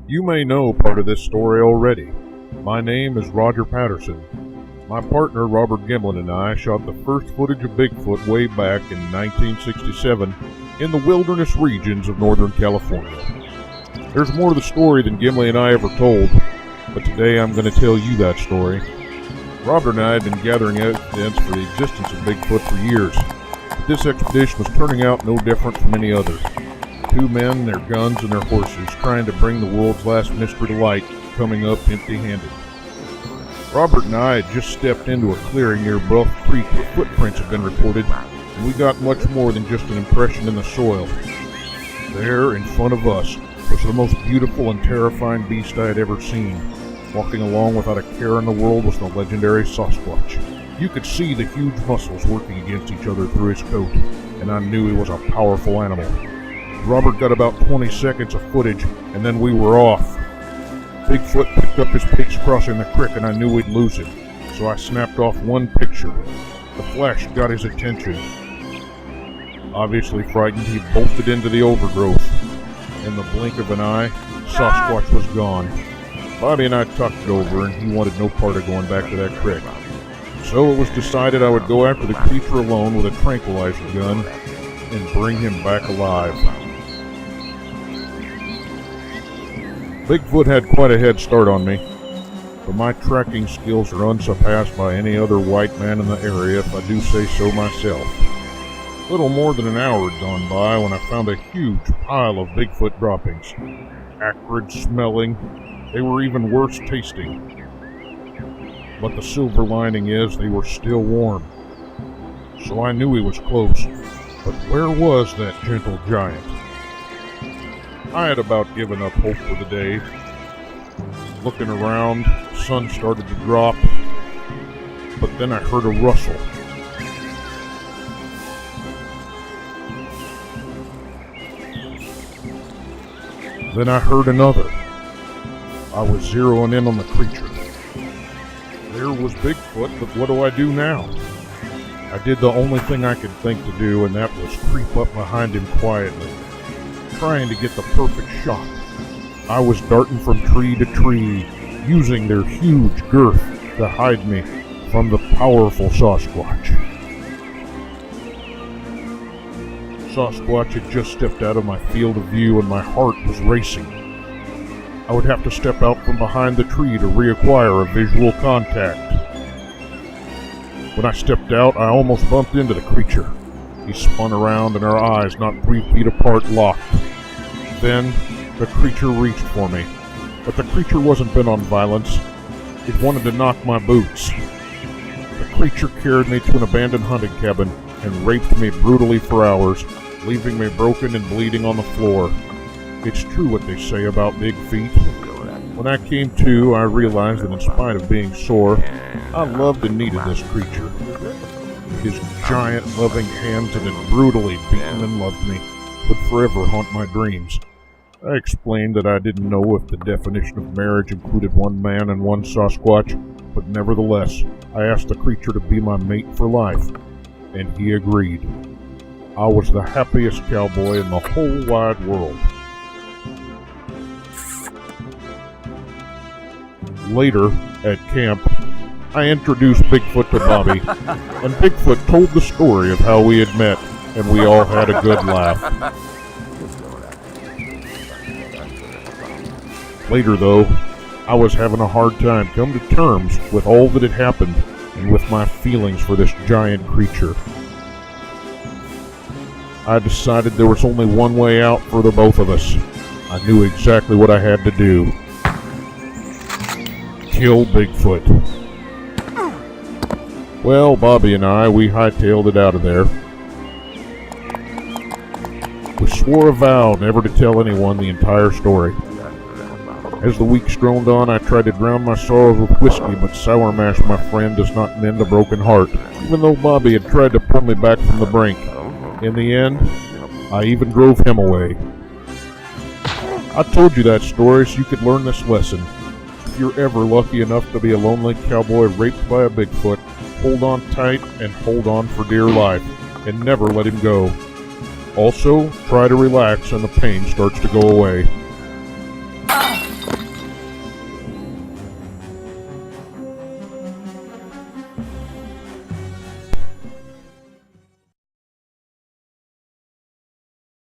You may know part of this story already. My name is Roger Patterson. My partner Robert Gimlin and I shot the first footage of Bigfoot way back in 1967 in the wilderness regions of Northern California. There's more to the story than Gimli and I ever told, but today I'm going to tell you that story. Robert and I had been gathering evidence for the existence of Bigfoot for years, but this expedition was turning out no different from any other. Two men, their guns, and their horses trying to bring the world's last mystery to light, coming up empty-handed. Robert and I had just stepped into a clearing near Bluff Creek where footprints had been reported, and we got much more than just an impression in the soil. There, in front of us, was the most beautiful and terrifying beast I had ever seen. Walking along without a care in the world was the legendary Sasquatch. You could see the huge muscles working against each other through his coat, and I knew he was a powerful animal. Robert got about 20 seconds of footage, and then we were off. Bigfoot picked up his pace crossing the creek, and I knew we'd lose him, so I snapped off one picture. The flash got his attention. Obviously frightened, he bolted into the overgrowth. In the blink of an eye, Sasquatch was gone. Bobby and I talked it over, and he wanted no part of going back to that creek. So it was decided I would go after the creature alone with a tranquilizer gun and bring him back alive. Bigfoot had quite a head start on me, but my tracking skills are unsurpassed by any other white man in the area, if I do say so myself. Little more than an hour had gone by when I found a huge pile of Bigfoot droppings. Acrid smelling, they were even worse tasting. But the silver lining is they were still warm. So I knew he was close, but where was that gentle giant? I had about given up hope for the day. Looking around, the sun started to drop, but then I heard a rustle. Then I heard another. I was zeroing in on the creature. There was Bigfoot, but what do I do now? I did the only thing I could think to do, and that was creep up behind him quietly, trying to get the perfect shot. I was darting from tree to tree, using their huge girth to hide me from the powerful Sasquatch. Sasquatch had just stepped out of my field of view, and my heart was racing. I would have to step out from behind the tree to reacquire a visual contact. When I stepped out, I almost bumped into the creature. He spun around, and our eyes, not 3 feet apart, locked. Then, the creature reached for me. But the creature wasn't bent on violence. It wanted to knock my boots. The creature carried me to an abandoned hunting cabin and raped me brutally for hours, leaving me broken and bleeding on the floor. It's true what they say about big feet. When I came to, I realized that in spite of being sore, I loved and needed this creature. His giant, loving hands that had brutally beaten and loved me would forever haunt my dreams. I explained that I didn't know if the definition of marriage included one man and one Sasquatch, but nevertheless, I asked the creature to be my mate for life, and he agreed. I was the happiest cowboy in the whole wide world. Later, at camp, I introduced Bigfoot to Bobby, and Bigfoot told the story of how we had met, and we all had a good laugh. Later, though, I was having a hard time coming to terms with all that had happened and with my feelings for this giant creature. I decided there was only one way out for the both of us. I knew exactly what I had to do. Kill Bigfoot. Well, Bobby and I, we hightailed it out of there. We swore a vow never to tell anyone the entire story. As the weeks droned on, I tried to drown my sorrows with whiskey, but Sour Mash, my friend, does not mend a broken heart, even though Bobby had tried to pull me back from the brink. In the end, I even drove him away. I told you that story so you could learn this lesson. If you're ever lucky enough to be a lonely cowboy raped by a Bigfoot, hold on tight and hold on for dear life, and never let him go. Also, try to relax and the pain starts to go away.